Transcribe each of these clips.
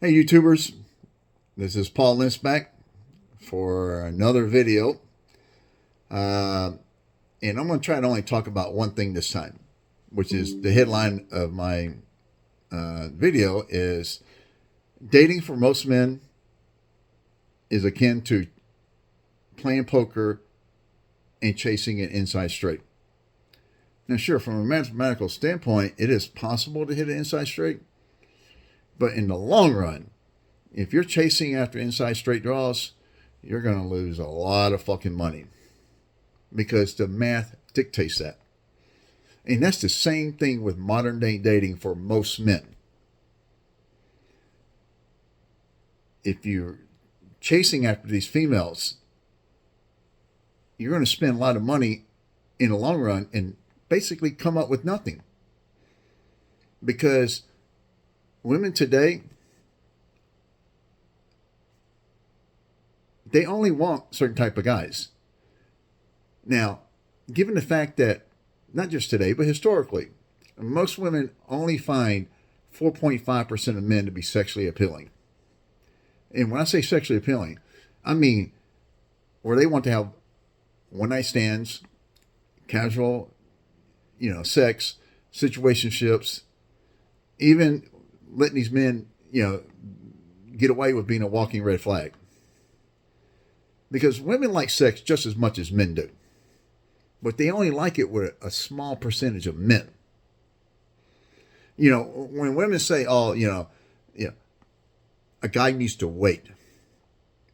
Hey YouTubers, this is Paul Lentz back for another video. And I'm going to try to only talk about one thing this time, which is the headline of my video is dating for most men is akin to playing poker and chasing an inside straight. Now sure, from a mathematical standpoint, it is possible to hit an inside straight. But in the long run, if you're chasing after inside straight draws, you're going to lose a lot of fucking money because the math dictates that. And that's the same thing with modern day dating for most men. If you're chasing after these females, you're going to spend a lot of money in the long run and basically come up with nothing. Because women today, they only want certain type of guys. Now, given the fact that, not just today, but historically, most women only find 4.5% of men to be sexually appealing. And when I say sexually appealing, I mean where they want to have one-night stands, casual, sex, situationships, even letting these men, get away with being a walking red flag. Because women like sex just as much as men do. But they only like it with a small percentage of men. When women say, a guy needs to wait.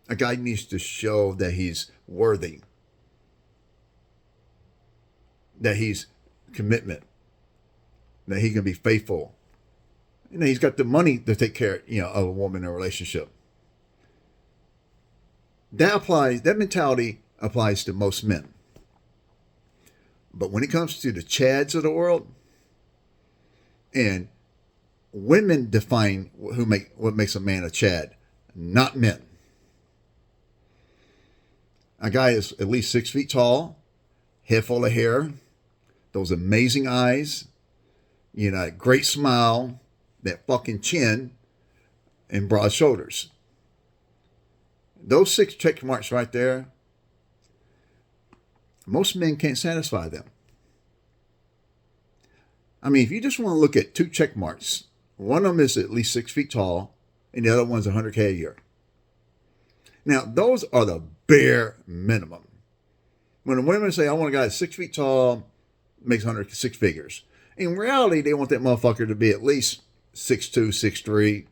A guy needs to show that he's worthy. That he's commitment. That he can be faithful. He's got the money to take care, of a woman in a relationship. That mentality applies to most men. But when it comes to the Chads of the world, and women define what makes a man a Chad, not men. A guy is at least 6 feet tall, head full of hair, those amazing eyes, a great smile, that fucking chin, and broad shoulders. Those 6 check marks right there, most men can't satisfy them. I mean, if you just want to look at 2 check marks, one of them is at least 6 feet tall, and the other one's $100K a year. Now, those are the bare minimum. When the women say, I want a guy that's 6 feet tall, makes 6 figures. In reality, they want that motherfucker to be at least 6'2", 6'3",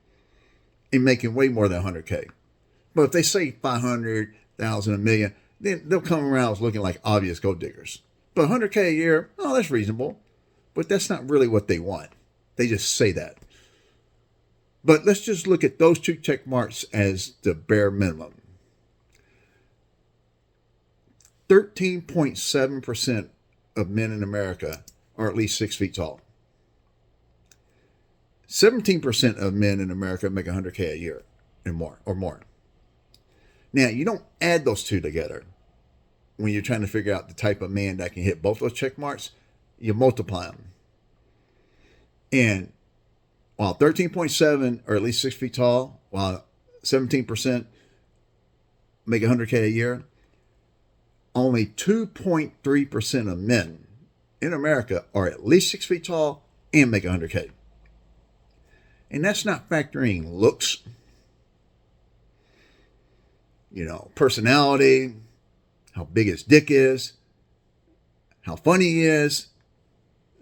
and making way more than 100K. But if they say 500,000, a million, then they'll come around looking like obvious gold diggers. But 100K a year, that's reasonable. But that's not really what they want. They just say that. But let's just look at those 2 check marks as the bare minimum. 13.7% of men in America are at least 6 feet tall. 17% of men in America make 100K a year and more. Now, you don't add those 2 together when you're trying to figure out the type of man that can hit both those check marks. You multiply them. And while 13.7 are at least 6 feet tall, while 17% make 100K a year, only 2.3% of men in America are at least 6 feet tall and make 100K. And that's not factoring looks, personality, how big his dick is, how funny he is.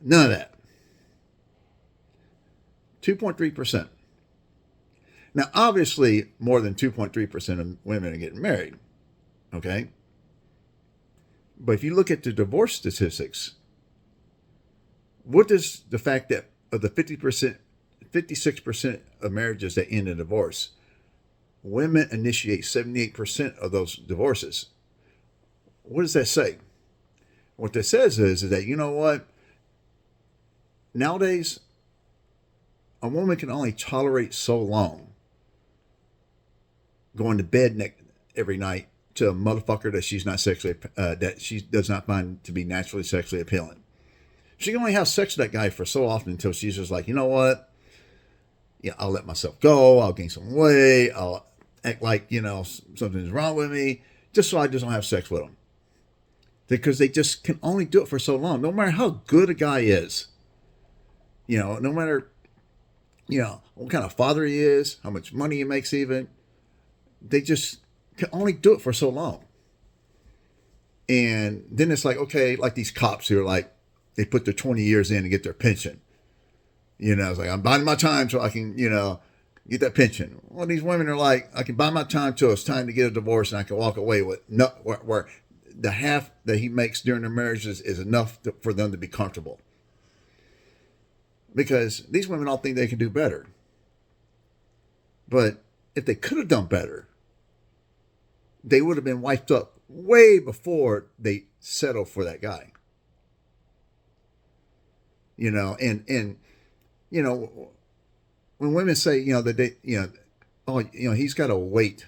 None of that. 2.3%. Now, obviously, more than 2.3% of women are getting married. Okay? But if you look at the divorce statistics, what does the fact that of the 56% of marriages that end in divorce, women initiate 78% of those divorces? What does that say? What that says is that, you know what? Nowadays, a woman can only tolerate so long going to bed every night to a motherfucker that she's not sexually, that she does not find to be naturally sexually appealing. She can only have sex with that guy for so often until she's just like, you know what? I'll let myself go. I'll gain some weight. I'll act like, something's wrong with me just so I just don't have sex with them. Because they just can only do it for so long. No matter how good a guy is, no matter, what kind of father he is, how much money he makes even, they just can only do it for so long. And then it's like, okay, like these cops who are like, they put their 20 years in to get their pension. It's like, I'm buying my time so I can, get that pension. Well, these women are like, I can buy my time till it's time to get a divorce and I can walk away with where the half that he makes during their marriage is enough for them to be comfortable. Because these women all think they can do better. But if they could have done better, they would have been wiped up way before they settled for that guy. And when women say, that they, he's got to wait.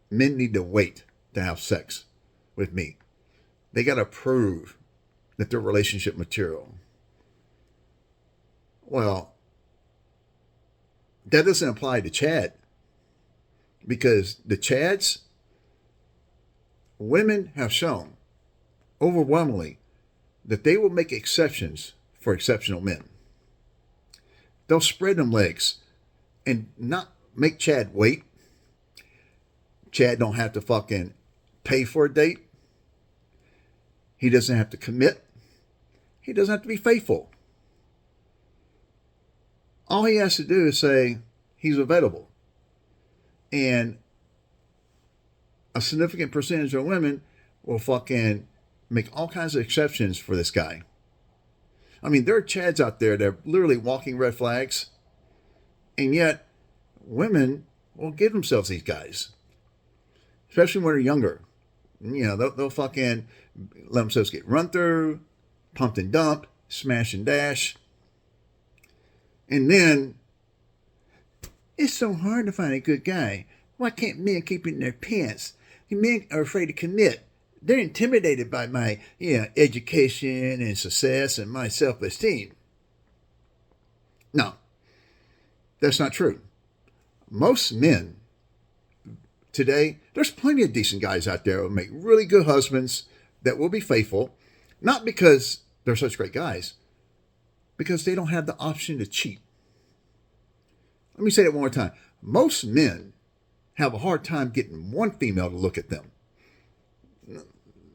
Men need to wait to have sex with me. They got to prove that they're relationship material. Well, that doesn't apply to Chad. Because the Chads, women have shown overwhelmingly that they will make exceptions for exceptional men. They'll spread them legs and not make Chad wait. Chad don't have to fucking pay for a date. He doesn't have to commit. He doesn't have to be faithful. All he has to do is say he's available. And a significant percentage of women will fucking make all kinds of exceptions for this guy. I mean, there are Chads out there that are literally walking red flags. And yet, women will give themselves these guys. Especially when they're younger. They'll fucking let themselves get run through, pumped and dumped, smash and dash. And then, it's so hard to find a good guy. Why can't men keep in their pants? Men are afraid to commit. They're intimidated by my, education and success and my self-esteem. No, that's not true. Most men today, there's plenty of decent guys out there who make really good husbands that will be faithful, not because they're such great guys, because they don't have the option to cheat. Let me say that one more time. Most men have a hard time getting one female to look at them.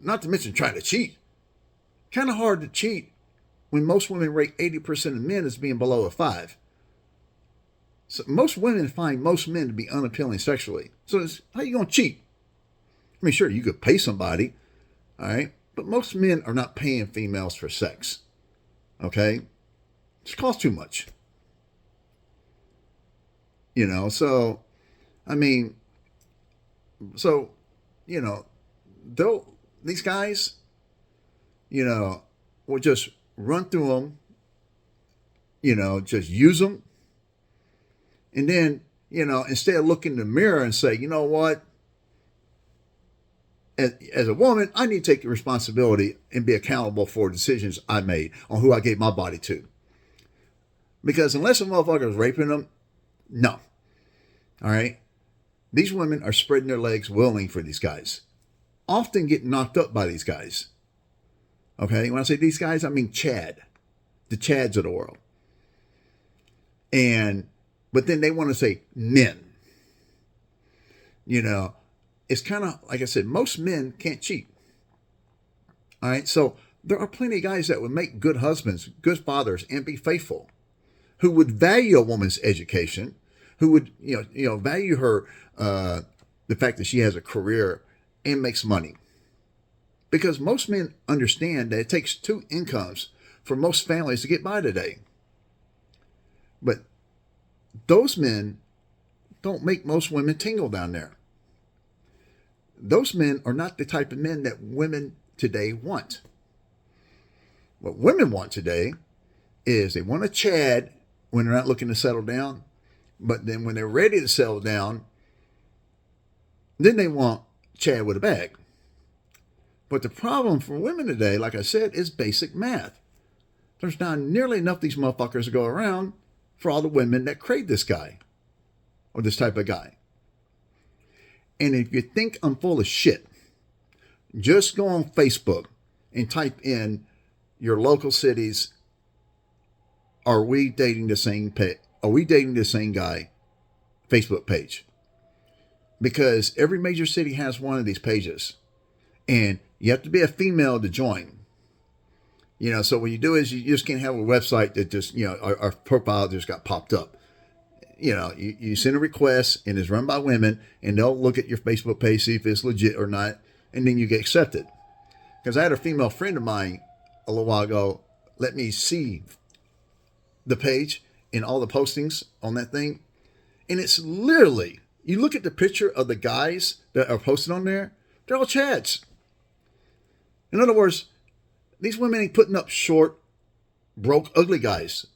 Not to mention trying to cheat. Kind of hard to cheat when most women rate 80% of men as being below a 5. So most women find most men to be unappealing sexually. So how are you going to cheat? I mean, sure, you could pay somebody, all right? But most men are not paying females for sex, okay? It costs too much. So, I mean, these guys, will just run through them, just use them. And then, instead of looking in the mirror and say, you know what, as a woman, I need to take responsibility and be accountable for decisions I made on who I gave my body to. Because unless a motherfucker is raping them, no. All right? These women are spreading their legs willingly for these guys. Often get knocked up by these guys. Okay? When I say these guys, I mean Chad. The Chads of the world. But then they want to say men. It's kind of, like I said, most men can't cheat. All right? So there are plenty of guys that would make good husbands, good fathers, and be faithful. Who would value a woman's education, who would, value her, the fact that she has a career and makes money. Because most men understand that it takes 2 incomes for most families to get by today. But those men don't make most women tingle down there. Those men are not the type of men that women today want. What women want today is they want a Chad when they're not looking to settle down. But then when they're ready to settle down, then they want Chad with a bag. But the problem for women today, like I said, is basic math. There's not nearly enough of these motherfuckers to go around for all the women that crave this guy or this type of guy. And if you think I'm full of shit, just go on Facebook and type in your local cities. Are we dating the same guy? Facebook page. Because every major city has one of these pages. And you have to be a female to join. So what you do is you just can't have a website that just, our profile just got popped up. You send a request and it's run by women and they'll look at your Facebook page, see if it's legit or not. And then you get accepted. Because I had a female friend of mine a little while ago let me see the page and all the postings on that thing. And it's literally, you look at the picture of the guys that are posted on there, they're all Chads. In other words, these women ain't putting up short, broke, ugly guys.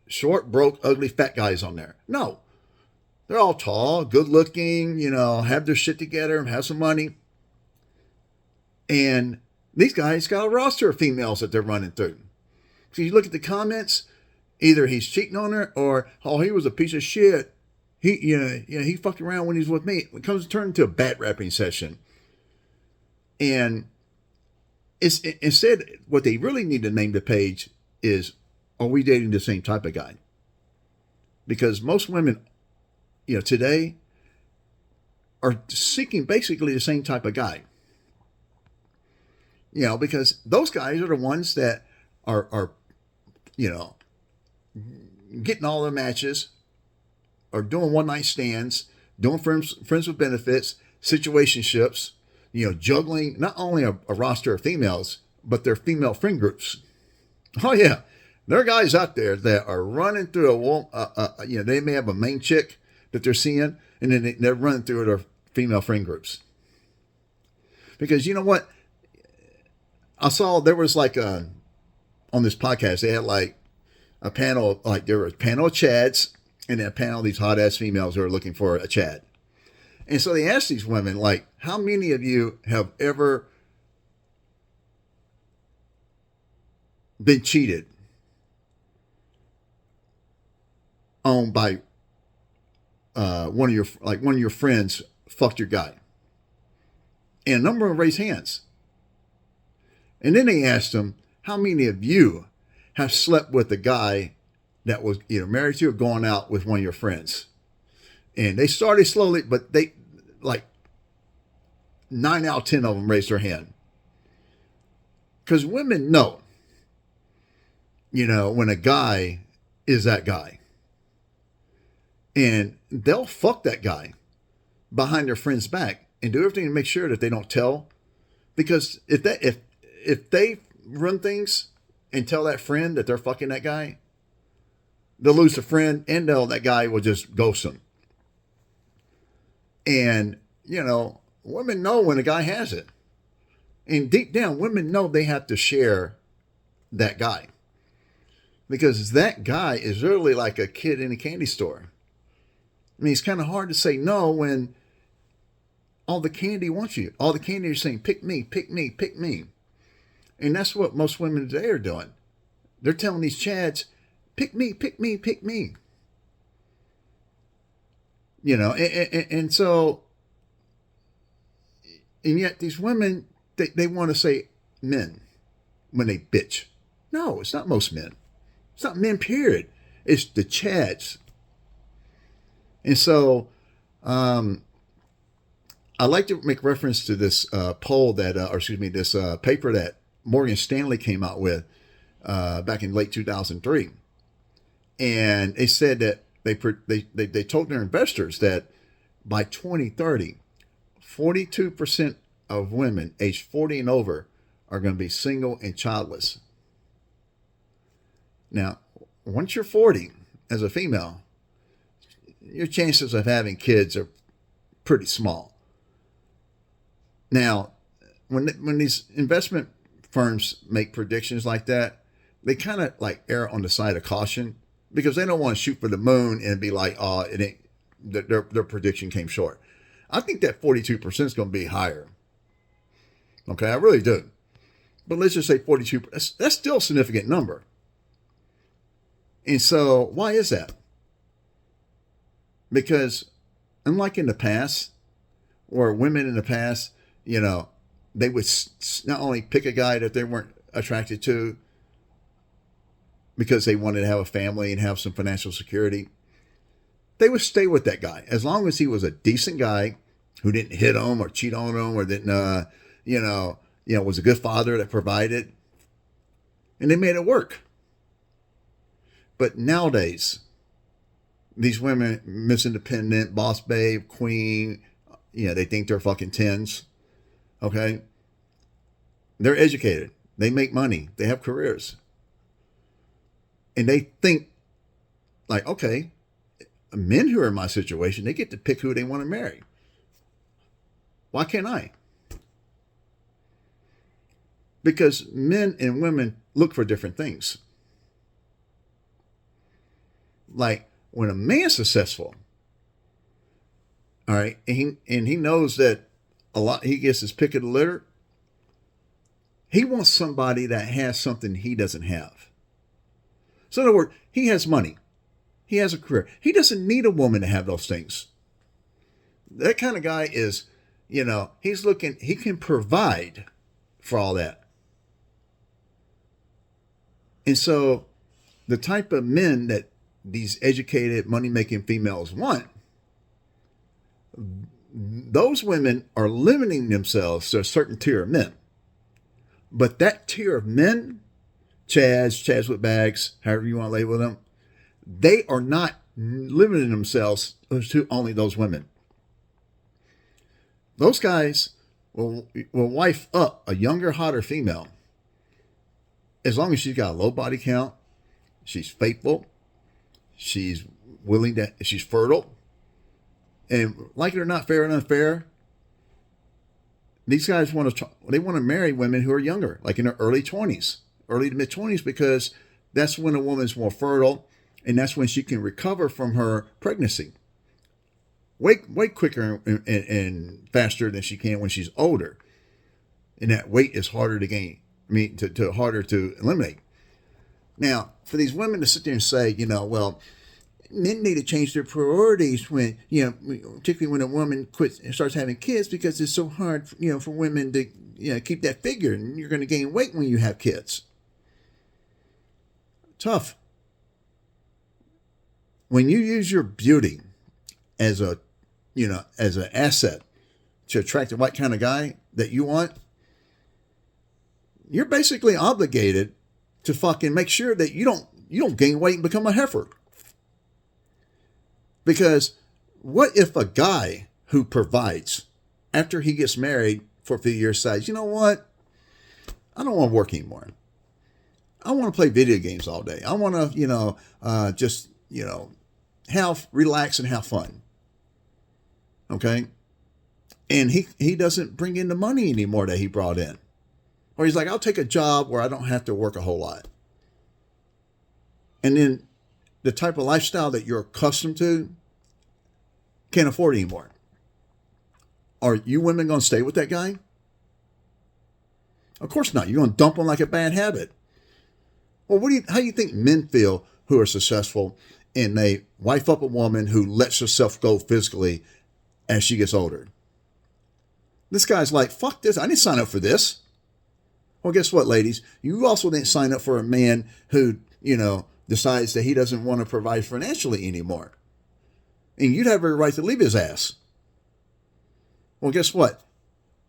Short, broke, ugly, fat guys on there. No. They're all tall, good looking, have their shit together, have some money. And these guys got a roster of females that they're running through. So you look at the comments, either he's cheating on her or, oh, he was a piece of shit. He fucked around when he's with me. It comes to turn into a bat rapping session. And it's instead, what they really need to name the page is, are we dating the same type of guy? Because most women, today are seeking basically the same type of guy. Because those guys are the ones that are getting all their matches, or doing one-night stands, doing friends with benefits, situationships, juggling not only a roster of females, but their female friend groups. Oh yeah, there are guys out there that are running through a wall. They may have a main chick that they're seeing, and then they're running through their female friend groups. Because you know what? I saw there was on this podcast, they had a panel, there was a panel of Chads and then a panel of these hot ass females who are looking for a Chad. And so they asked these women, how many of you have ever been cheated on by one of your friends fucked your guy? And a number of them raised hands. And then they asked them, how many of you have slept with a guy that was either married to or going out with one of your friends? And they started slowly, but they 9 out of 10 of them raised their hand. Because women know, when a guy is that guy. And they'll fuck that guy behind their friend's back and do everything to make sure that they don't tell. Because if they run things and tell that friend that they're fucking that guy, they'll lose the friend and that guy will just ghost them. And, women know when a guy has it. And deep down, women know they have to share that guy. Because that guy is literally like a kid in a candy store. I mean, it's kind of hard to say no when all the candy wants you. All the candy is saying, pick me, pick me, pick me. And that's what most women today are doing. They're telling these Chads, pick me, pick me, pick me. And so, and yet these women, they want to say men when they bitch. No, it's not most men. It's not men, period. It's the Chads. And so, I like to make reference to this poll this paper that Morgan Stanley came out with back in late 2003. And they said that they told their investors that by 2030, 42% of women aged 40 and over are going to be single and childless. Now, once you're 40 as a female, your chances of having kids are pretty small. Now, when these investment firms make predictions like that, they kind of err on the side of caution because they don't want to shoot for the moon and be like, oh, it ain't, their prediction came short. I think that 42% is going to be higher. Okay, I really do. But let's just say 42%. That's still a significant number. And so why is that? Because unlike in the past, where women in the past, they would not only pick a guy that they weren't attracted to because they wanted to have a family and have some financial security, they would stay with that guy as long as he was a decent guy who didn't hit them or cheat on them or didn't, was a good father that provided, and they made it work. But nowadays, these women, Miss Independent, Boss Babe, Queen, they think they're fucking tens. Okay? They're educated. They make money. They have careers. And they think, like, okay, men who are in my situation, they get to pick who they want to marry. Why can't I? Because men and women look for different things. Like, when a man's successful, all right, and he knows that he gets his pick of the litter, he wants somebody that has something he doesn't have. So in other words, he has money. He has a career. He doesn't need a woman to have those things. That kind of guy is, he can provide for all that. And so the type of men that these educated, money-making females want, those women are limiting themselves to a certain tier of men. But that tier of men, Chads with bags, however you want to label them, they are not limiting themselves to only those women. Those guys will wife up a younger, hotter female as long as she's got a low body count, she's faithful, she's she's fertile, and like it or not, fair and unfair, these guys want to marry women who are younger, like in their early 20s, early to mid 20s, because that's when a woman's more fertile, and that's when she can recover from her pregnancy way quicker and faster than she can when she's older, and that weight is harder to gain. Harder to eliminate. Now, for these women to sit there and say, well, men need to change their priorities when, particularly when a woman quits and starts having kids, because it's so hard, for women to, keep that figure, and you're going to gain weight when you have kids. Tough. When you use your beauty as an asset to attract the right kind of guy that you want, you're basically obligated to fucking make sure that you don't gain weight and become a heifer. Because what if a guy who provides, after he gets married for a few years, says, you know what? I don't want to work anymore. I want to play video games all day. I want to, just relax and have fun. Okay? And he doesn't bring in the money anymore that he brought in. Or he's like, I'll take a job where I don't have to work a whole lot. And then the type of lifestyle that you're accustomed to can't afford anymore. Are you women going to stay with that guy? Of course not. You're going to dump him like a bad habit. Well, how do you think men feel who are successful and they wife up a woman who lets herself go physically as she gets older? This guy's like, fuck this. I didn't sign up for this. Well, guess what, ladies? You also didn't sign up for a man who, decides that he doesn't want to provide financially anymore. And you'd have every right to leave his ass. Well, guess what?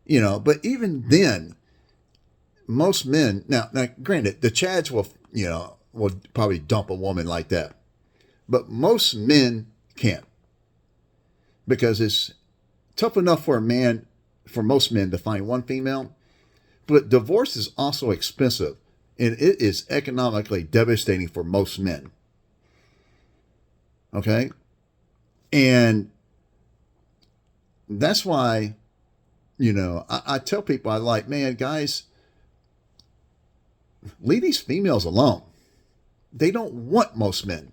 But even then, most men, now granted, the Chads will probably dump a woman like that. But most men can't. Because it's tough enough for most men to find one female. But divorce is also expensive, and it is economically devastating for most men. Okay? And that's why, I tell people, guys, leave these females alone. They don't want most men.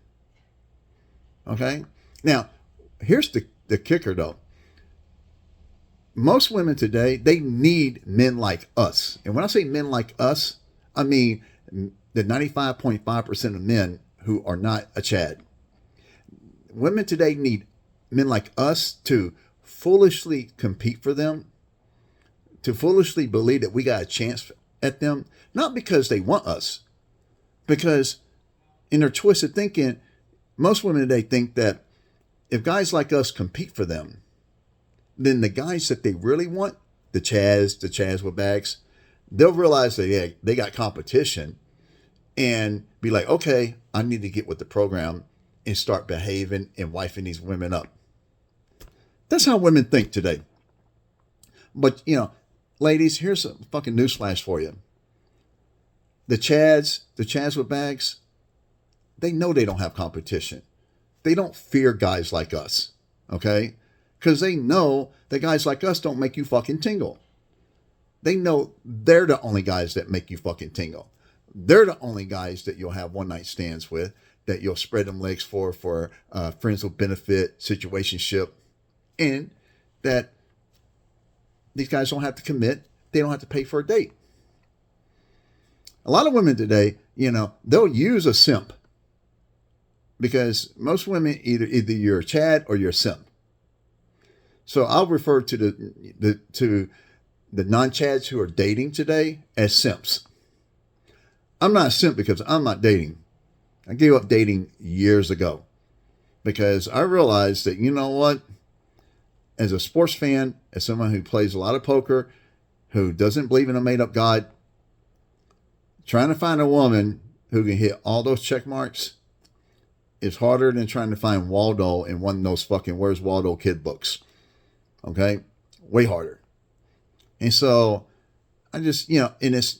Okay? Now, here's the kicker, though. Most women today, they need men like us. And when I say men like us, I mean the 95.5% of men who are not a Chad. Women today need men like us to foolishly compete for them, to foolishly believe that we got a chance at them, not because they want us, because in their twisted thinking, most women today think that if guys like us compete for them, then the guys that they really want, the Chads with bags, they'll realize that they got competition and be like, okay, I need to get with the program and start behaving and wifing these women up. That's how women think today. But, ladies, here's a fucking newsflash for you. The Chads with bags, they know they don't have competition. They don't fear guys like us, okay? Because they know that guys like us don't make you fucking tingle. They know they're the only guys that make you fucking tingle. They're the only guys that you'll have one night stands with, that you'll spread them legs for friends with benefit, situationship, and that these guys don't have to commit. They don't have to pay for a date. A lot of women today, they'll use a simp, because most women either you're a Chad or you're a simp. So I'll refer to the non-Chads who are dating today as simps. I'm not a simp because I'm not dating. I gave up dating years ago because I realized that, you know what? As a sports fan, as someone who plays a lot of poker, who doesn't believe in a made-up God, trying to find a woman who can hit all those check marks is harder than trying to find Waldo in one of those fucking Where's Waldo kid books. Okay? Way harder. And so I just, and it's,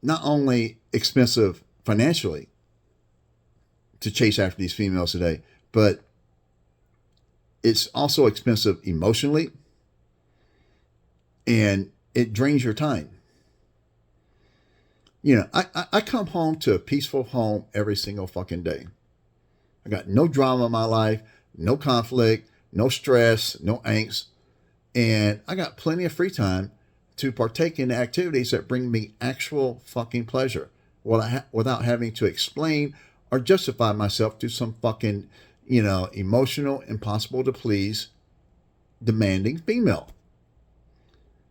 not only expensive financially to chase after these females today, but it's also expensive emotionally, and it drains your time. I come home to a peaceful home every single fucking day. I got no drama in my life, no conflict, no stress, no angst. And I got plenty of free time to partake in activities that bring me actual fucking pleasure without having to explain or justify myself to some fucking, emotional, impossible to please, demanding female.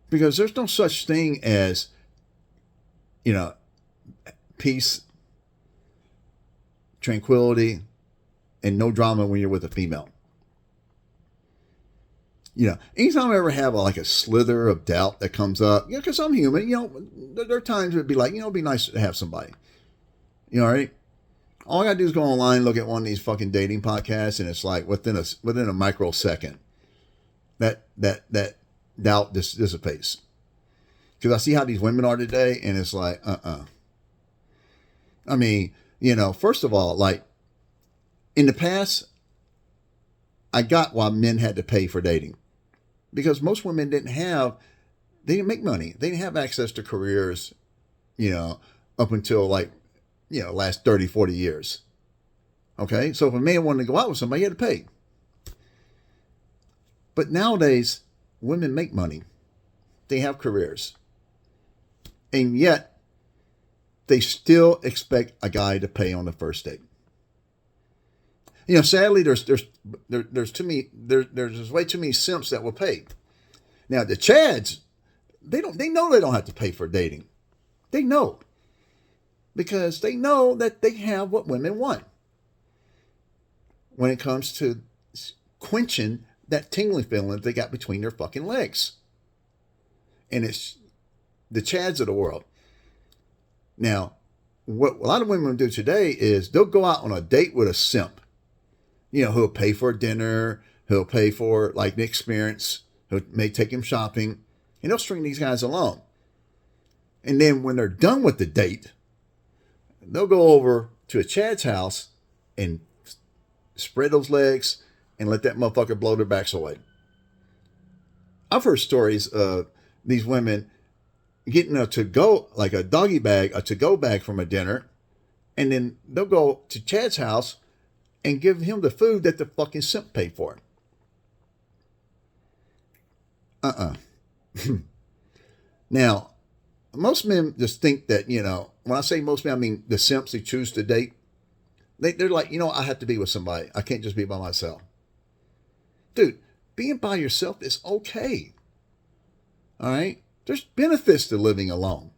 Because there's no such thing as, peace, tranquility, and no drama when you're with a female. Anytime I ever have a slither of doubt that comes up, because I'm human, there are times it'd be like, it'd be nice to have somebody. Right? All I gotta do is go online, look at one of these fucking dating podcasts, and it's like within a microsecond, that doubt dissipates. Because I see how these women are today, and it's like, I mean, first of all, in the past, I got why men had to pay for dating. Because most women they didn't make money. They didn't have access to careers, up until last 30, 40 years. Okay? So if a man wanted to go out with somebody, he had to pay. But nowadays, women make money. They have careers. And yet, they still expect a guy to pay on the first date. Sadly, there's way too many simps that will pay. Now the Chads, they know they don't have to pay for dating. They know, because they know that they have what women want when it comes to quenching that tingling feeling that they got between their fucking legs. And it's the Chads of the world. Now, what a lot of women do today is they'll go out on a date with a simp. Who'll pay for a dinner, who'll pay for the experience, who may take him shopping, and they'll string these guys along. And then when they're done with the date, they'll go over to a Chad's house and spread those legs and let that motherfucker blow their backs away. I've heard stories of these women getting a to-go, like a doggy bag, a to-go bag from a dinner, and then they'll go to Chad's house and give him the food that the fucking simp paid for. Now, most men just think that, when I say most men, I mean the simps who choose to date, They're like, I have to be with somebody. I can't just be by myself. Dude, being by yourself is okay. All right? There's benefits to living alone.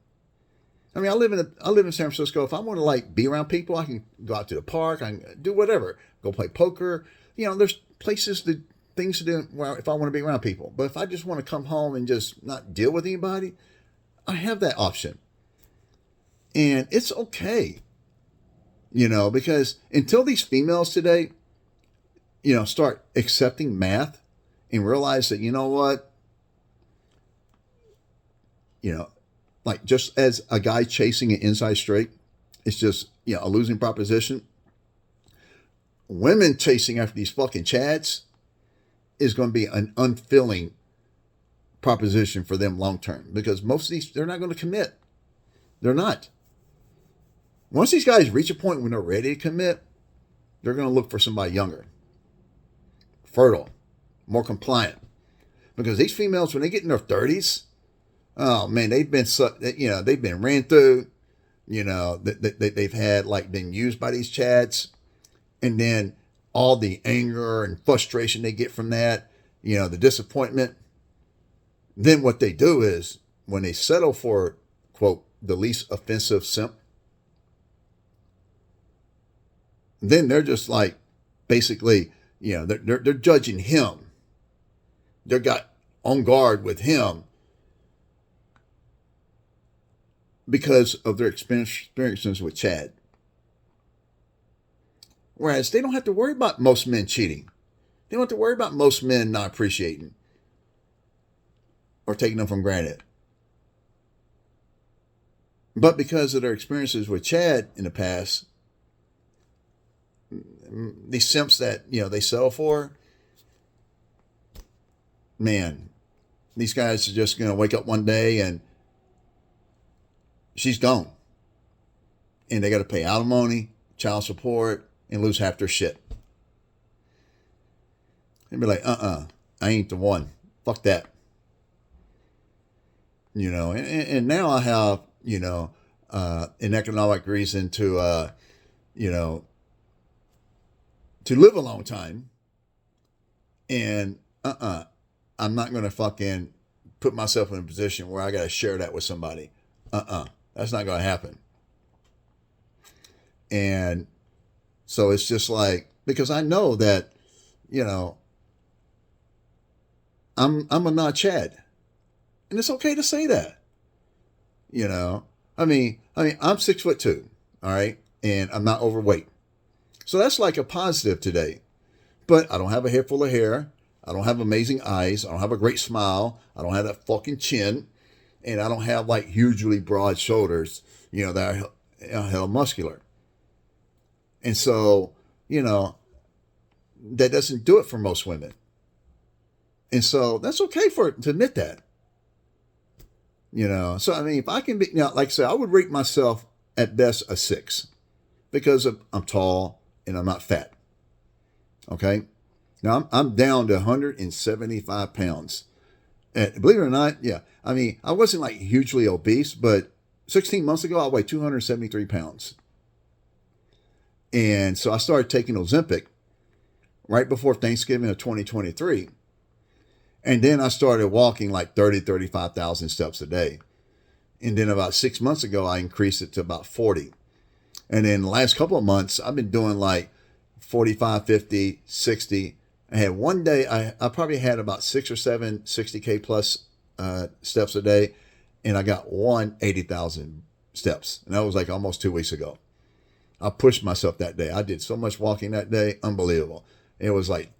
I mean, I live in San Francisco. If I want to like be around people, I can go out to the park. I can do whatever. Go play poker. There's things to do if I want to be around people. But if I just want to come home and just not deal with anybody, I have that option. And it's okay. Because until these females today, start accepting math and realize that, what, like just as a guy chasing an inside straight, it's just, a losing proposition. Women chasing after these fucking chads is going to be an unfilling proposition for them long term, because most of these, they're not going to commit. They're not. Once these guys reach a point when they're ready to commit, they're going to look for somebody younger, fertile, more compliant. Because these females, when they get in their 30s, oh man, they've been ran through, they've had like been used by these chads, and then all the anger and frustration they get from that, the disappointment. Then what they do is when they settle for, quote, the least offensive simp, then they're just like, basically, they're judging him. They're got on guard with him because of their experiences with Chad. Whereas they don't have to worry about most men cheating. They don't have to worry about most men not appreciating or taking them for granted. But because of their experiences with Chad in the past, these simps that, they settle for, man, these guys are just going to wake up one day and she's gone. And they got to pay alimony, child support, and lose half their shit. And be like, I ain't the one. Fuck that. And now I have, an economic reason to, to live a long time. And I'm not going to fucking put myself in a position where I got to share that with somebody. That's not going to happen. And so it's just like, because I know that, I'm a not Chad. And it's okay to say that. I mean, I'm 6'2", all right? And I'm not overweight. So that's like a positive today. But I don't have a head full of hair. I don't have amazing eyes. I don't have a great smile. I don't have that fucking chin. And I don't have like hugely broad shoulders, that are hell muscular. And so, that doesn't do it for most women. And so that's okay to admit that. So I mean, if I can be, like I said, I would rate myself at best a 6 because I'm tall and I'm not fat. Okay. Now I'm down to 175 pounds. And believe it or not, yeah. I mean, I wasn't like hugely obese, but 16 months ago, I weighed 273 pounds. And so I started taking Ozempic right before Thanksgiving of 2023. And then I started walking like 35,000 steps a day. And then about 6 months ago, I increased it to about 40. And then the last couple of months, I've been doing like 45, 50, 60. I had one day, I probably had about 6 or 7 60K plus steps a day. And I got 80,000 steps. And that was like almost 2 weeks ago. I pushed myself that day. I did so much walking that day. Unbelievable. It was like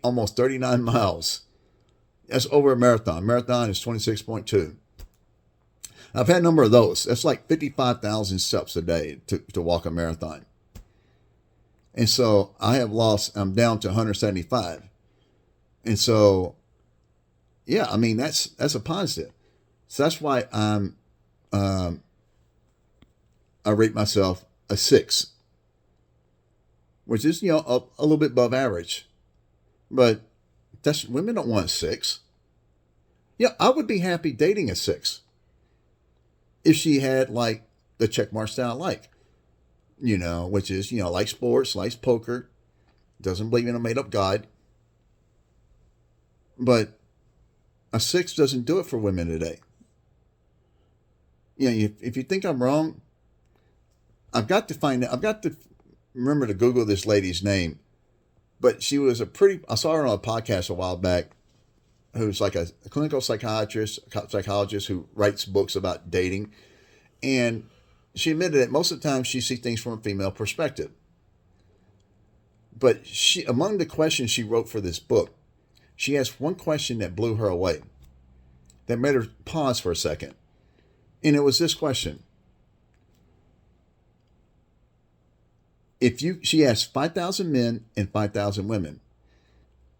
almost 39 miles. That's over a marathon. Marathon is 26.2. I've had a number of those. That's like 55,000 steps a day to walk a marathon. And so I'm down to 175. And so, yeah, I mean, that's a positive. So that's why I rate myself a 6, which is, a little bit above average. But women don't want a 6. Yeah, I would be happy dating a 6 if she had like the check marks that I like. which is, likes sports, likes poker, doesn't believe in a made up God. But a 6 doesn't do it for women today. If you think I'm wrong, I've got to find out. I've got to remember to Google this lady's name. But she was I saw her on a podcast a while back, who's like a clinical psychologist who writes books about dating. And she admitted that most of the time she sees things from a female perspective. But among the questions she wrote for this book, she asked one question that blew her away, that made her pause for a second. And it was this question. She asked 5,000 men and 5,000 women,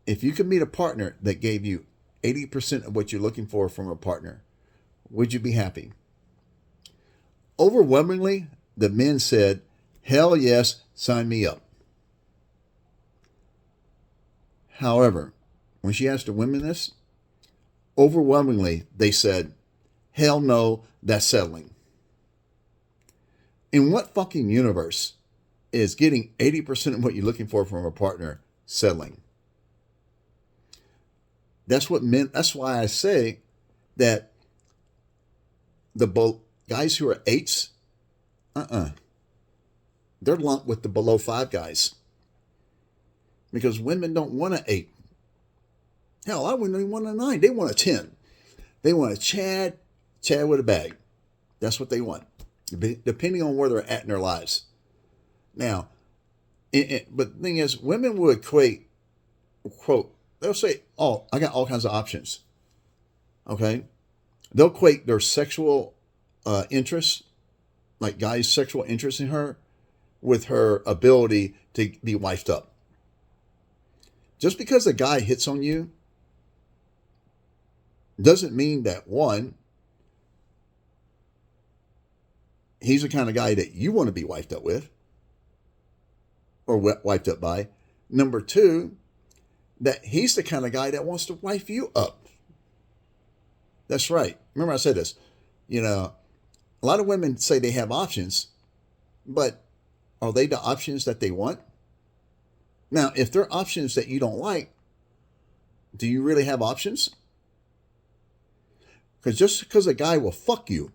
if you could meet a partner that gave you 80% of what you're looking for from a partner, would you be happy? Overwhelmingly, the men said, hell yes, sign me up. However, when she asked the women this, overwhelmingly, they said, hell no, that's settling. In what fucking universe is getting 80% of what you're looking for from a partner settling? That's why I say that the guys who are 8s, they're lumped with the below 5 guys. Because women don't want an 8. Hell, I wouldn't even want a 9. They want a 10. They want a Chad with a bag. That's what they want, depending on where they're at in their lives. Now, but the thing is, women will equate, quote, they'll say, oh, I got all kinds of options. Okay? They'll equate their sexual interest, like guys' sexual interest in her, with her ability to be wifed up. Just because a guy hits on you doesn't mean that, one, he's the kind of guy that you want to be wifed up with or wifed up by. Number 2, that he's the kind of guy that wants to wife you up. That's right. Remember I said this. A lot of women say they have options, but are they the options that they want? Now, if they're options that you don't like, do you really have options? Because just because a guy will fuck you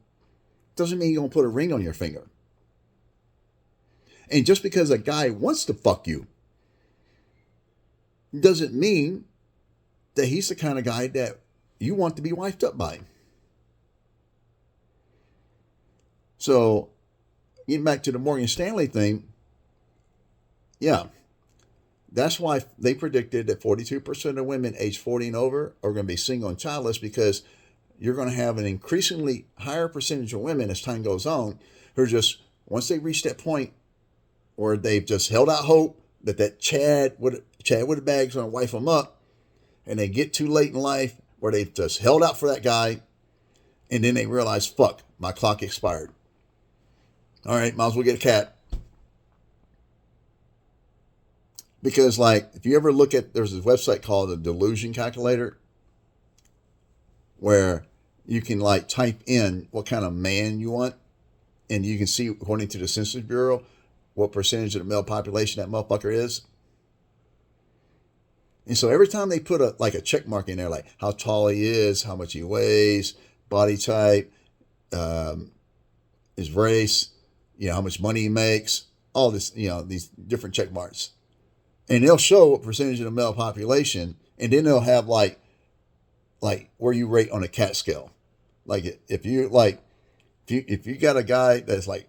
doesn't mean you're going to put a ring on your finger. And just because a guy wants to fuck you doesn't mean that he's the kind of guy that you want to be wifed up by. So, getting back to the Morgan Stanley thing, yeah, that's why they predicted that 42% of women age 40 and over are going to be single and childless, because you're going to have an increasingly higher percentage of women as time goes on who are just, once they reach that point where they've just held out hope that Chad with a bag's going to wife them up, and they get too late in life where they've just held out for that guy, and then they realize, fuck, my clock expired. All right, might as well get a cat. Because, if you ever look at, there's this website called the Delusion Calculator, where you can, type in what kind of man you want, and you can see, according to the Census Bureau, what percentage of the male population that motherfucker is. And so every time they put a check mark in there, like how tall he is, how much he weighs, body type, his race, how much money he makes, all this, these different check marks. And they'll show what percentage of the male population, and then they'll have like where you rate on a CAT scale. Like if you got a guy that's like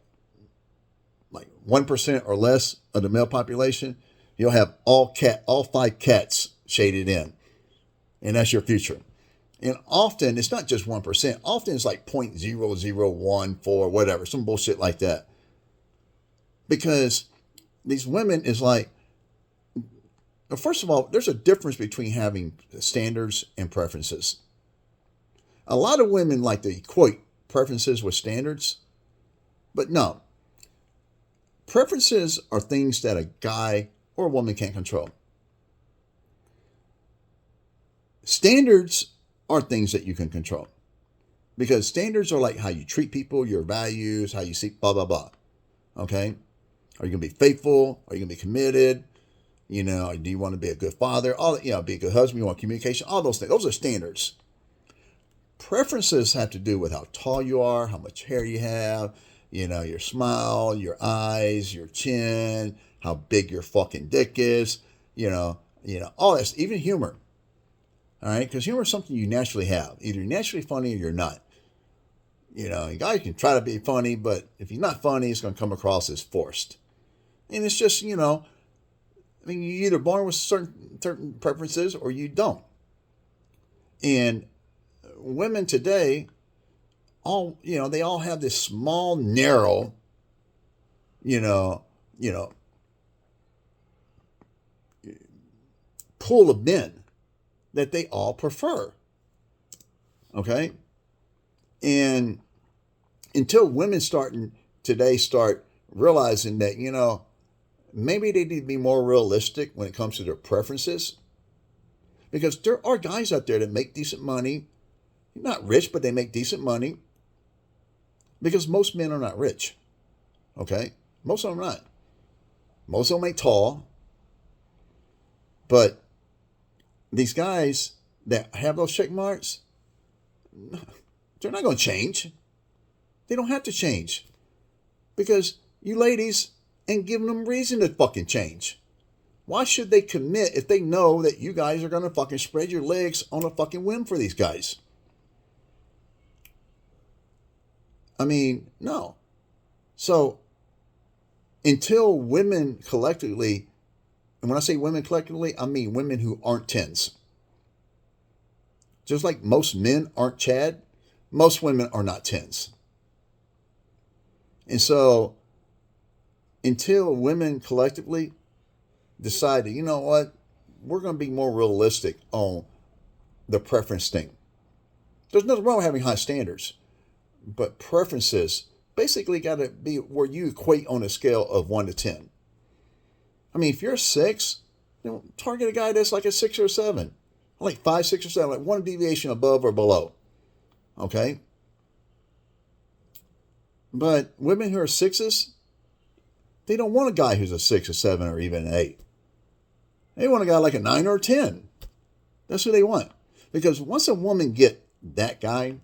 1% or less of the male population, you'll have all 5 cats shaded in, and that's your future. And often it's not just 1%. Often it's like 0.0014, whatever, some bullshit like that. Because these women is first of all, there's a difference between having standards and preferences. A lot of women like to equate preferences with standards, but no. Preferences are things that a guy or a woman can't control. Standards are things that you can control, because standards are like how you treat people, your values, how you see, blah, blah, blah. Okay? Are you going to be faithful? Are you going to be committed? You know, do you want to be a good father? All, you know, be a good husband. You want communication? All those things. Those are standards. Preferences have to do with how tall you are, how much hair you have, you know, your smile, your eyes, your chin, how big your fucking dick is, all this, even humor. All right, because humor is something you naturally have. Either you're naturally funny or you're not. You know, a guy can try to be funny, but if he's not funny, it's going to come across as forced. And it's just, I mean, you're either born with certain preferences or you don't. And women today, they all have this small, narrow, pool of men that they all prefer. Okay? And until women start realizing that, maybe they need to be more realistic when it comes to their preferences. Because there are guys out there that make decent money. Not rich, but they make decent money. Because most men are not rich. Okay? Most of them are not. Most of them ain't tall. But these guys that have those check marks, they're not going to change. They don't have to change. Because you ladies ain't giving them reason to fucking change. Why should they commit if they know that you guys are going to fucking spread your legs on a fucking whim for these guys? I mean, no. So, until women collectively, and when I say women collectively, I mean women who aren't 10s. Just like most men aren't Chad, most women are not 10s. And so, until women collectively decide that, you know what, we're going to be more realistic on the preference thing. There's nothing wrong with having high standards, but preferences basically got to be where you equate on a scale of 1 to 10. I mean, if you're a 6, target a guy that's like a 6 or a 7. Like 5, 6, or 7, like one deviation above or below. Okay? But women who are 6s, they don't want a guy who's a 6 or 7 or even an 8. They want a guy like a 9 or a 10. That's who they want. Because once a woman get that guy,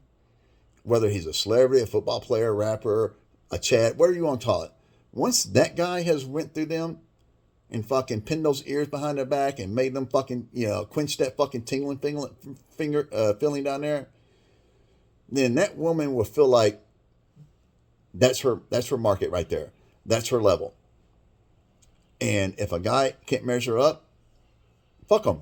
whether he's a celebrity, a football player, a rapper, a Chad, whatever you want to call it, once that guy has went through them and fucking pinned those ears behind their back and made them fucking, quench that fucking tingling feeling down there, then that woman will feel like that's her market right there. That's her level. And if a guy can't measure up, fuck him.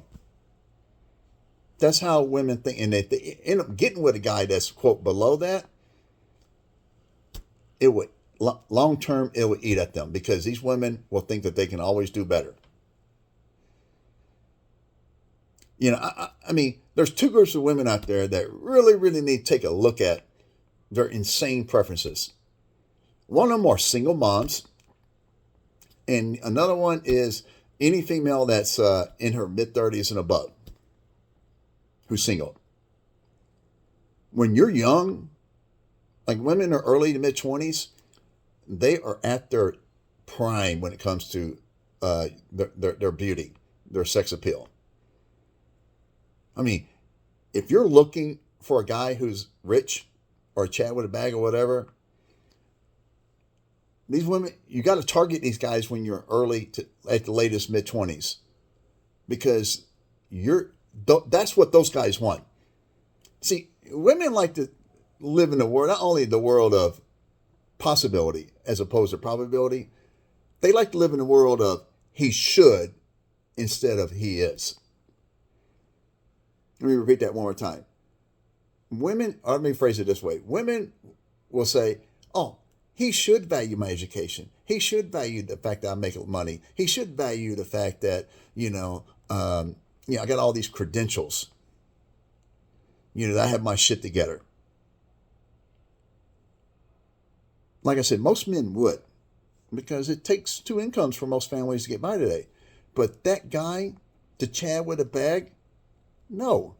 That's how women think. And if they end up getting with a guy that's, quote, below that, it would, long term, it would eat at them because these women will think that they can always do better. I mean, there's two groups of women out there that really, really need to take a look at their insane preferences. One of them are single moms. And another one is any female that's in her mid-30s and above who's single. When you're young, like women are early to mid-20s, they are at their prime when it comes to their beauty, their sex appeal. I mean, if you're looking for a guy who's rich or a Chad with a bag or whatever, these women, you got to target these guys when you're at the latest mid-20s, because that's what those guys want. See, women like to live in the world, not only the world of possibility as opposed to probability, they like to live in the world of he should instead of he is. Let me repeat that one more time. Let me phrase it this way. Women will say, oh, he should value my education. He should value the fact that I make money. He should value the fact that, I got all these credentials. That I have my shit together. Like I said, most men would, because it takes 2 incomes for most families to get by today. But that guy, the Chad with a bag, no.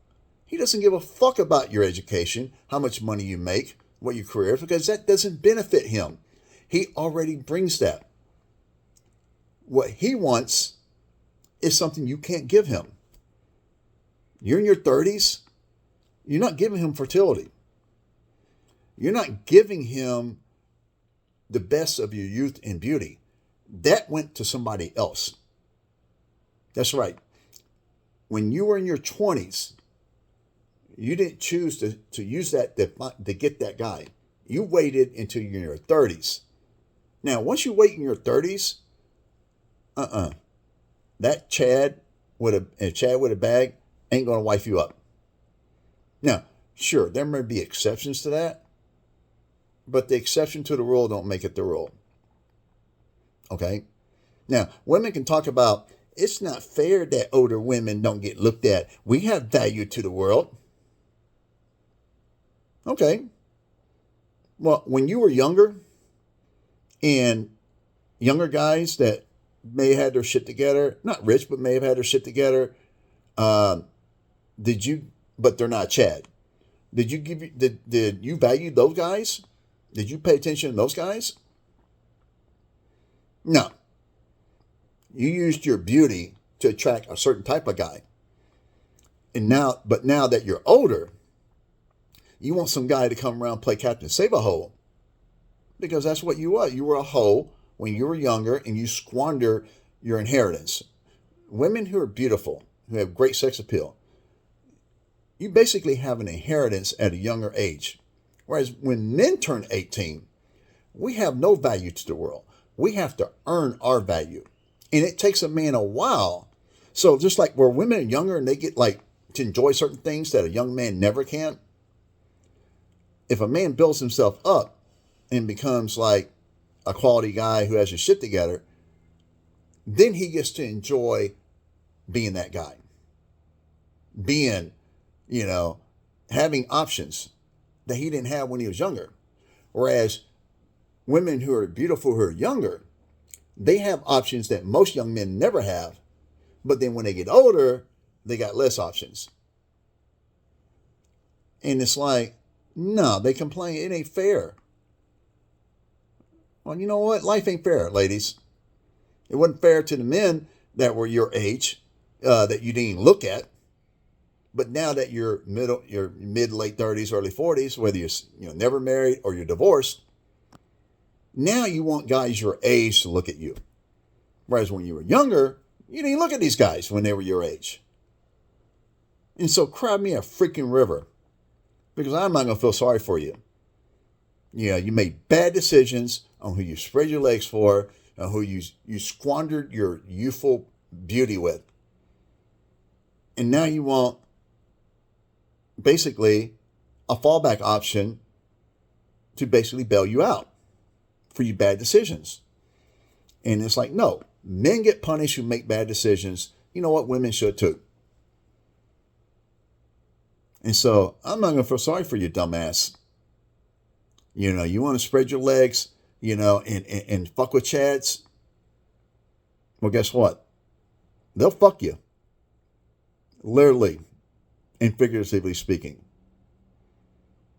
He doesn't give a fuck about your education, how much money you make, what your career is, because that doesn't benefit him. He already brings that. what he wants is something you can't give him. You're in your 30s. You're not giving him fertility. You're not giving him the best of your youth and beauty. That went to somebody else. That's right. When you were in your 20s, you didn't choose to use that to get that guy. You waited until you're in your 30s. Now, once you wait in your 30s, that Chad with a bag ain't going to wife you up. Now, sure, there may be exceptions to that, but the exception to the rule don't make it the rule. Okay? Now, women can talk about, it's not fair that older women don't get looked at. We have value to the world. Okay. Well, when you were younger, and younger guys that may have had their shit together, not rich, but may have had their shit together, but they're not Chad. Did you value those guys? Did you pay attention to those guys? No. You used your beauty to attract a certain type of guy. But now that you're older, you want some guy to come around, play Captain Save-A-Hole. Because that's what you were. You were a hoe when you were younger, and you squander your inheritance. Women who are beautiful, who have great sex appeal, you basically have an inheritance at a younger age. Whereas when men turn 18, we have no value to the world. We have to earn our value. And it takes a man a while. So just like where women are younger and they get to enjoy certain things that a young man never can, if a man builds himself up and becomes like a quality guy who has his shit together, then he gets to enjoy being that guy. Being, having options that he didn't have when he was younger. Whereas women who are beautiful, who are younger, they have options that most young men never have. But then when they get older, they got less options. And it's like, no, they complain, it ain't fair. Well, you know what? Life ain't fair, ladies. It wasn't fair to the men that were your age, that you didn't look at. But now that you're mid, late 30s, early 40s, whether you're never married or you're divorced, now you want guys your age to look at you. Whereas when you were younger, you didn't look at these guys when they were your age. And so cry me a freaking river, because I'm not going to feel sorry for you. You made bad decisions on who you spread your legs for, and who you squandered your youthful beauty with. And now you want basically a fallback option to basically bail you out for your bad decisions. And it's like, no, men get punished who make bad decisions. You know what? Women should too. And so I'm not going to feel sorry for you, dumbass. You want to spread your legs, and fuck with Chads. Well, guess what? They'll fuck you. Literally and figuratively speaking.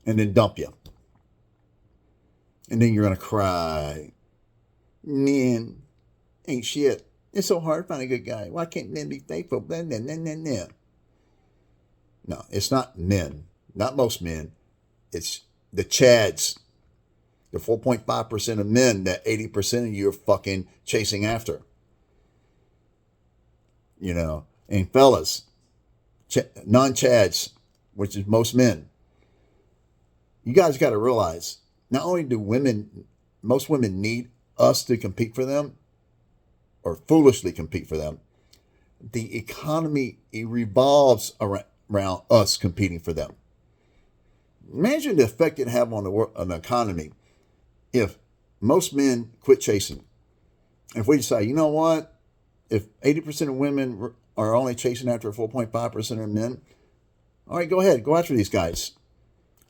And then dump you. And then you're going to cry. Men ain't shit. It's so hard to find a good guy. Why can't men be faithful? Blah, blah, blah, blah, blah. No, it's not men. Not most men. It's the Chads. The 4.5% of men that 80% of you are fucking chasing after. And fellas, non-Chads, which is most men, you guys got to realize, not only do most women need us to compete for them, or foolishly compete for them, the economy, it revolves around us competing for them. Imagine the effect it have on the economy if most men quit chasing. If we decide, you know what? If 80% of women are only chasing after 4.5% of men, all right, go ahead. Go after these guys.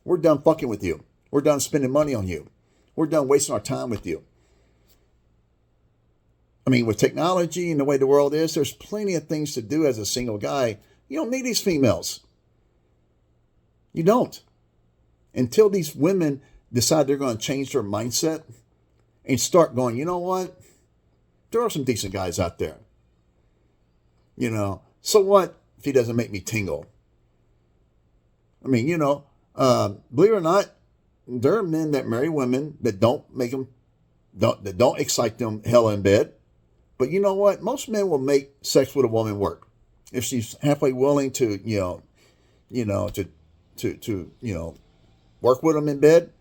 We're done fucking with you. We're done spending money on you. We're done wasting our time with you. I mean, with technology and the way the world is, there's plenty of things to do as a single guy. You don't need these females. You don't. Until these women decide they're going to change their mindset and start going, you know what? There are some decent guys out there. You know, so what if he doesn't make me tingle? I mean, you know, believe it or not, there are men that marry women that don't make them, that don't excite them hell in bed. But you know what? Most men will make sex with a woman work if she's halfway willing to, work with them in bed.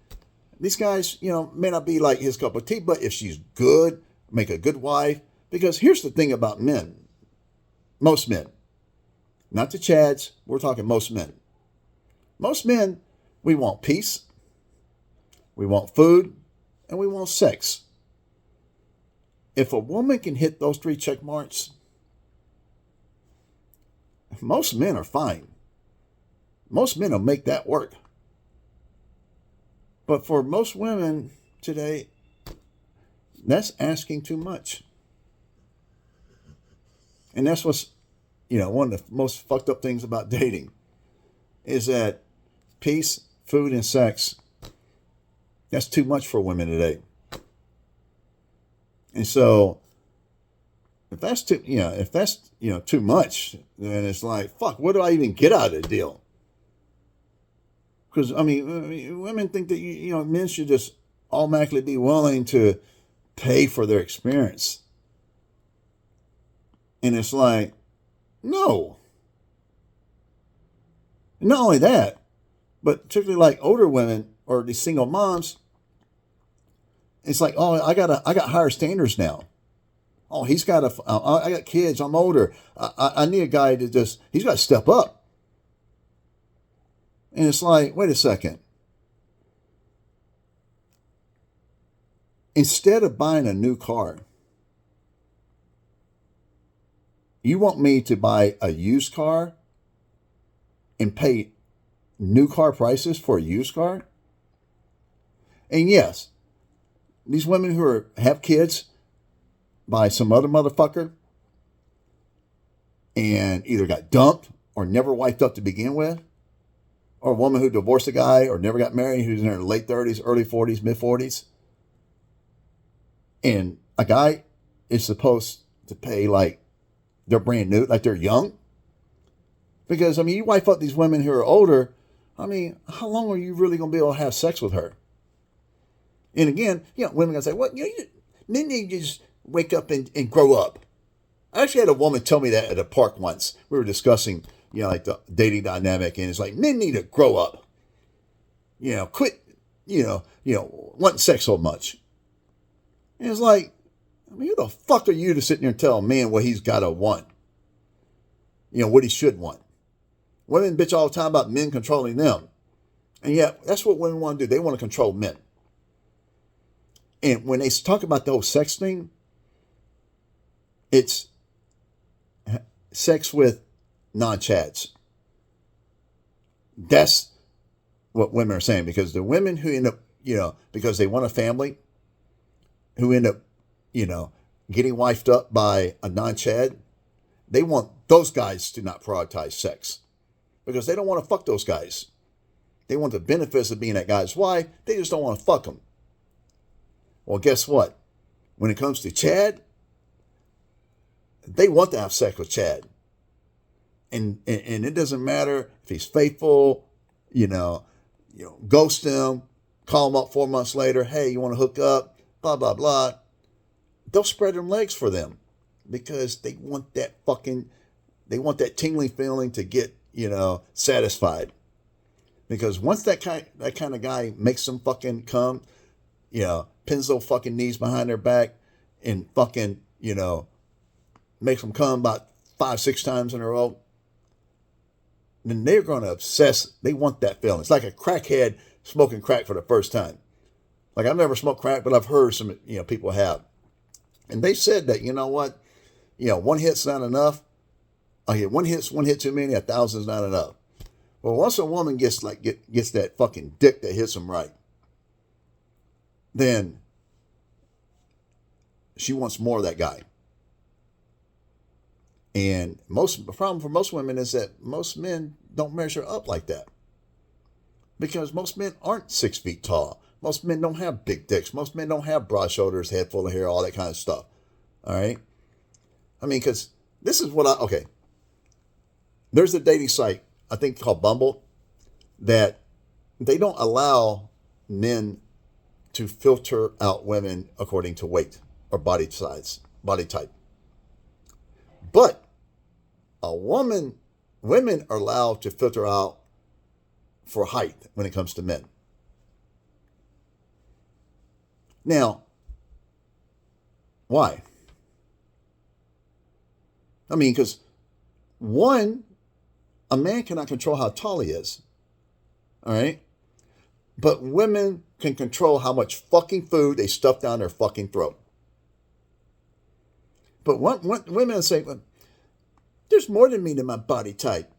These guys, may not be like his cup of tea, but if she's good, make a good wife. Because here's the thing about men. Most men, not the Chads, we're talking most men. Most men, we want peace, we want food, and we want sex. If a woman can hit those 3 check marks, most men are fine. Most men will make that work. But for most women today, that's asking too much. And that's what's, one of the most fucked up things about dating is that peace, food, and sex, that's too much for women today. And so if that's too much, then it's like, fuck, what do I even get out of the deal? Because, I mean, women think that, men should just automatically be willing to pay for their experience. And it's like, no. Not only that, but particularly like older women or these single moms, it's like, oh, I got higher standards now. Oh, I got kids, I'm older. I need a guy to he's got to step up. And it's like, wait a second. Instead of buying a new car, you want me to buy a used car and pay new car prices for a used car? And yes, these women who have kids by some other motherfucker and either got dumped or never wiped up to begin with, or a woman who divorced a guy or never got married who's in her late 30s, early 40s, mid 40s, and a guy is supposed to pay like they're brand new, like they're young. Because, I mean, you wipe up these women who are older, I mean, how long are you really going to be able to have sex with her? And again, women are going to say, well, men need to just wake up and grow up. I actually had a woman tell me that at a park once. We were discussing, like the dating dynamic, and it's like, men need to grow up. Quit, wanting sex so much. And it's like, I mean, who the fuck are you to sit there and tell a man what he's got to want? What he should want. Women bitch all the time about men controlling them. And yet, that's what women want to do. They want to control men. And when they talk about the whole sex thing, it's sex with non-chads. That's what women are saying. Because the women who end up, because they want a family, who end up, getting wifed up by a non-chad, they want those guys to not prioritize sex. Because they don't want to fuck those guys. They want the benefits of being that guy's wife. They just don't want to fuck them. Well, guess what? When it comes to Chad, they want to have sex with Chad. And it doesn't matter if he's faithful, ghost him, call him up 4 months later, hey, you want to hook up, blah, blah, blah. They'll spread them legs for them because they want that tingling feeling to get, satisfied. Because once that kind of guy makes them fucking come, pins those fucking knees behind their back and fucking, makes them come about 5-6 times in a row, then they're going to obsess. They want that feeling. It's like a crackhead smoking crack for the first time. Like, I've never smoked crack, but I've heard some, people have. And they said that, what? One hit's not enough. One hit too many, 1,000's not enough. Well, once a woman gets that fucking dick that hits them right, then she wants more of that guy. And the problem for most women is that most men don't measure up like that. Because most men aren't 6 feet tall. Most men don't have big dicks. Most men don't have broad shoulders, head full of hair, all that kind of stuff. All right. I mean, because this is what okay. There's a dating site, I think called Bumble, that they don't allow men to filter out women according to weight or body size, body type. But women are allowed to filter out for height when it comes to men. Now, why? I mean, because a man cannot control how tall he is. All right? But women can control how much fucking food they stuff down their fucking throat. But women say, well, there's more than me to my body type.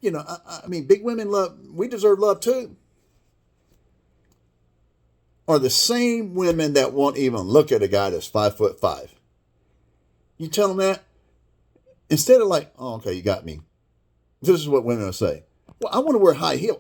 You know, I mean, big women we deserve love too. Are the same women that won't even look at a guy that's 5'5". You tell them that, instead of like, oh, okay, you got me. This is what women will say. Well, I want to wear high heels.